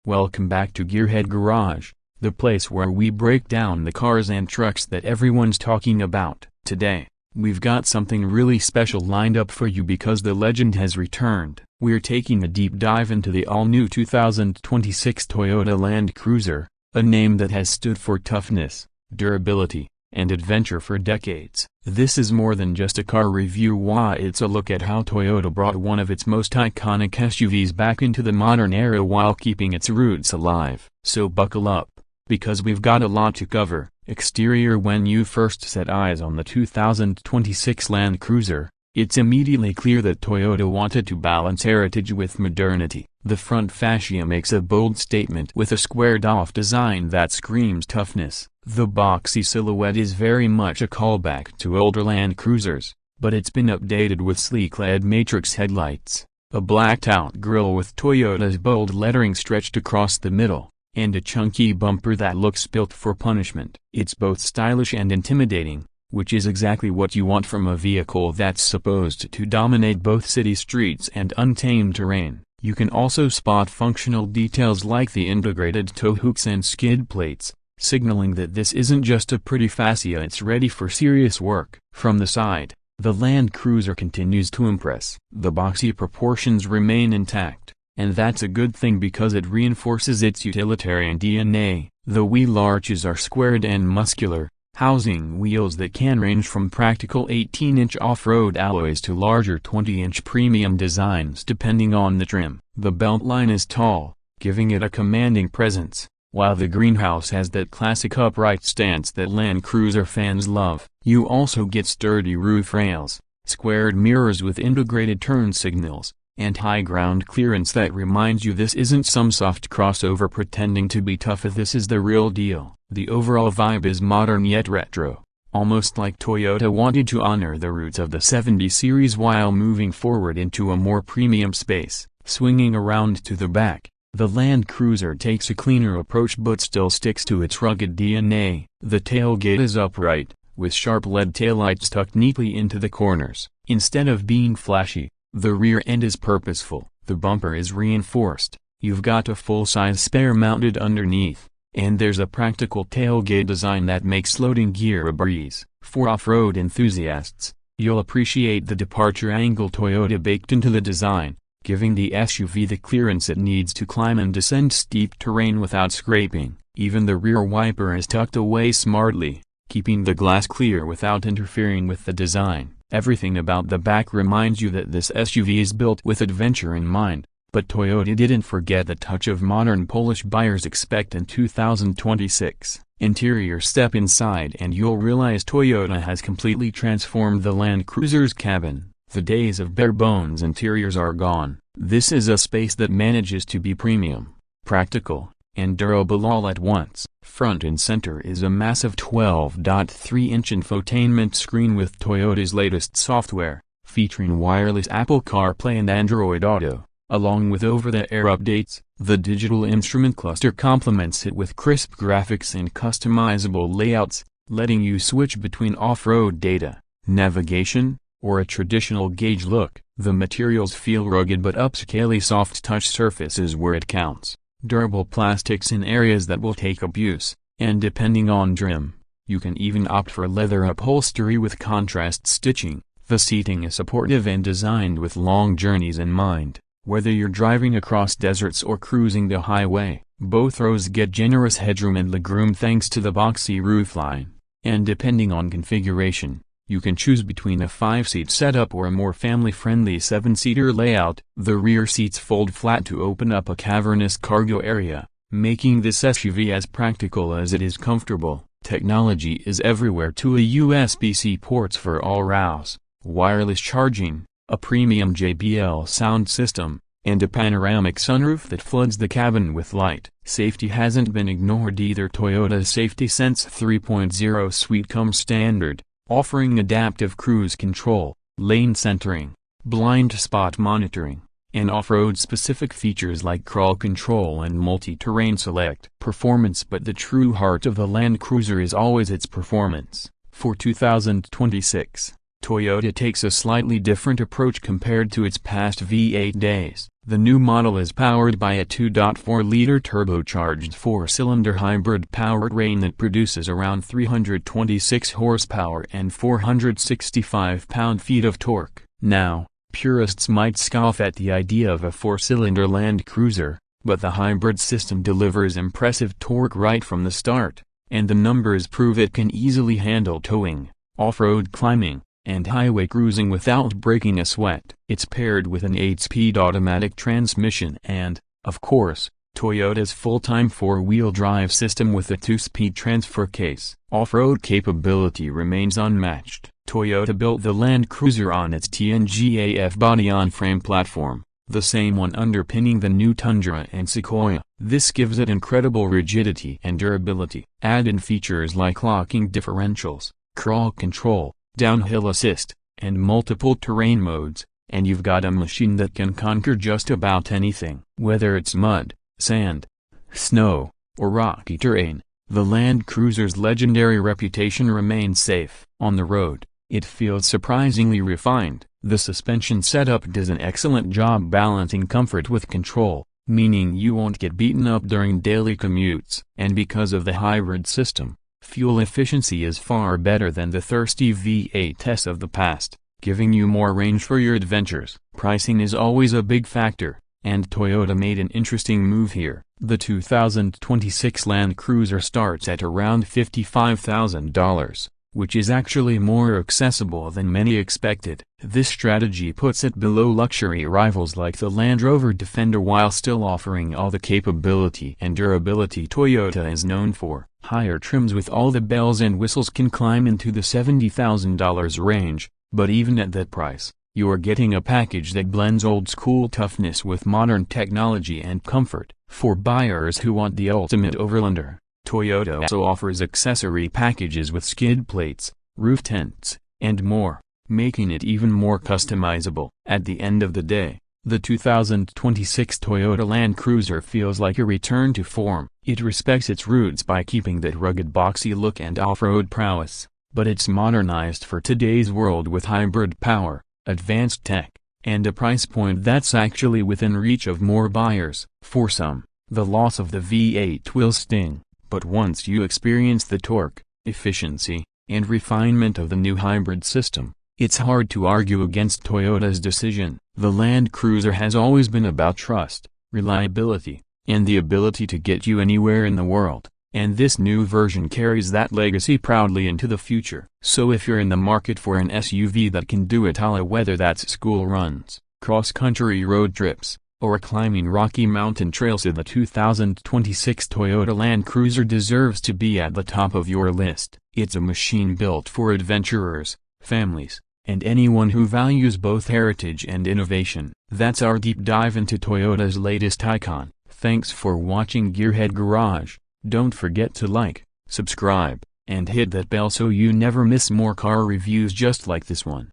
Welcome back to Gearhead Garage, the place where we break down the cars and trucks that everyone's talking about. Today, we've got something really special lined up for you because the legend has returned. We're taking a deep dive into the all-new 2026 Toyota Land Cruiser, a name that has stood for toughness, durability, and adventure for decades. This is more than just a car review. It's a look at how Toyota brought one of its most iconic SUVs back into the modern era while keeping its roots alive. So buckle up, because we've got a lot to cover. Exterior. When you first set eyes on the 2026 Land Cruiser, it's immediately clear that Toyota wanted to balance heritage with modernity. The front fascia makes a bold statement with a squared-off design that screams toughness. The boxy silhouette is very much a callback to older Land Cruisers, but it's been updated with sleek LED matrix headlights, a blacked-out grille with Toyota's bold lettering stretched across the middle, and a chunky bumper that looks built for punishment. It's both stylish and intimidating, which is exactly what you want from a vehicle that's supposed to dominate both city streets and untamed terrain. You can also spot functional details like the integrated tow hooks and skid plates, signaling that this isn't just a pretty fascia, it's ready for serious work. From the side, the Land Cruiser continues to impress. The boxy proportions remain intact, and that's a good thing because it reinforces its utilitarian DNA. The wheel arches are squared and muscular, housing wheels that can range from practical 18-inch off-road alloys to larger 20-inch premium designs depending on the trim. The beltline is tall, giving it a commanding presence, while the greenhouse has that classic upright stance that Land Cruiser fans love. You also get sturdy roof rails, squared mirrors with integrated turn signals, and high ground clearance that reminds you this isn't some soft crossover pretending to be tough. This is the real deal. The overall vibe is modern yet retro, almost like Toyota wanted to honor the roots of the 70 series while moving forward into a more premium space. Swinging around to the back, the Land Cruiser takes a cleaner approach but still sticks to its rugged DNA. The tailgate is upright, with sharp LED taillights tucked neatly into the corners. Instead of being flashy, the rear end is purposeful. The bumper is reinforced, you've got a full-size spare mounted underneath, and there's a practical tailgate design that makes loading gear a breeze. For off-road enthusiasts, you'll appreciate the departure angle Toyota baked into the design, giving the SUV the clearance it needs to climb and descend steep terrain without scraping. Even the rear wiper is tucked away smartly, keeping the glass clear without interfering with the design. Everything about the back reminds you that this SUV is built with adventure in mind, but Toyota didn't forget the touch of modern Polish buyers expect in 2026. Interior. Step inside and you'll realize Toyota has completely transformed the Land Cruiser's cabin. The days of bare-bones interiors are gone. This is a space that manages to be premium, practical, and durable all at once. Front and center is a massive 12.3-inch infotainment screen with Toyota's latest software, featuring wireless Apple CarPlay and Android Auto, along with over-the-air updates. The digital instrument cluster complements it with crisp graphics and customizable layouts, letting you switch between off-road data, navigation, or a traditional gauge look. The materials feel rugged but upscale, soft touch surfaces where it counts, durable plastics in areas that will take abuse, and depending on trim, you can even opt for leather upholstery with contrast stitching. The seating is supportive and designed with long journeys in mind. Whether you're driving across deserts or cruising the highway, both rows get generous headroom and legroom thanks to the boxy roofline, and depending on configuration, you can choose between a 5-seat setup or a more family-friendly 7-seater layout. The rear seats fold flat to open up a cavernous cargo area, making this SUV as practical as it is comfortable. Technology is everywhere too. A USB-C ports for all RAWs, wireless charging, a premium JBL sound system, and a panoramic sunroof that floods the cabin with light. Safety hasn't been ignored either. Toyota's Safety Sense 3.0 suite comes standard, offering adaptive cruise control, lane centering, blind spot monitoring, and off-road specific features like crawl control and multi-terrain select. Performance. But the true heart of the Land Cruiser is always its performance. For 2026, Toyota takes a slightly different approach compared to its past V8 days. The new model is powered by a 2.4-liter turbocharged 4-cylinder hybrid powertrain that produces around 326 horsepower and 465 pound-feet of torque. Now, purists might scoff at the idea of a 4-cylinder Land Cruiser, but the hybrid system delivers impressive torque right from the start, and the numbers prove it can easily handle towing, off-road climbing, and highway cruising without breaking a sweat. It's paired with an 8-speed automatic transmission and, of course, Toyota's full-time 4-wheel drive system with a 2-speed transfer case. Off-road capability remains unmatched. Toyota built the Land Cruiser on its TNGA-F body-on-frame platform, the same one underpinning the new Tundra and Sequoia. This gives it incredible rigidity and durability. Add in features like locking differentials, crawl control, downhill assist, and multiple terrain modes, and you've got a machine that can conquer just about anything. Whether it's mud, sand, snow, or rocky terrain, the Land Cruiser's legendary reputation remains safe. On the road, it feels surprisingly refined. The suspension setup does an excellent job balancing comfort with control, meaning you won't get beaten up during daily commutes. And because of the hybrid system, fuel efficiency is far better than the thirsty V8s of the past, giving you more range for your adventures. Pricing is always a big factor, and Toyota made an interesting move here. The 2026 Land Cruiser starts at around $55,000, which is actually more accessible than many expected. This strategy puts it below luxury rivals like the Land Rover Defender while still offering all the capability and durability Toyota is known for. Higher trims with all the bells and whistles can climb into the $70,000 range, but even at that price, you're getting a package that blends old-school toughness with modern technology and comfort. For buyers who want the ultimate overlander, Toyota also offers accessory packages with skid plates, roof tents, and more, making it even more customizable. At the end of the day, the 2026 Toyota Land Cruiser feels like a return to form. It respects its roots by keeping that rugged boxy look and off-road prowess, but it's modernized for today's world with hybrid power, advanced tech, and a price point that's actually within reach of more buyers. For some, the loss of the V8 will sting, but once you experience the torque, efficiency, and refinement of the new hybrid system, it's hard to argue against Toyota's decision. The Land Cruiser has always been about trust, reliability, and the ability to get you anywhere in the world, and this new version carries that legacy proudly into the future. So if you're in the market for an SUV that can do it all, whether that's school runs, cross-country road trips, or climbing rocky mountain trails, the 2026 Toyota Land Cruiser deserves to be at the top of your list. It's a machine built for adventurers, families, and anyone who values both heritage and innovation. That's our deep dive into Toyota's latest icon. Thanks for watching Gearhead Garage. Don't forget to like, subscribe, and hit that bell so you never miss more car reviews just like this one.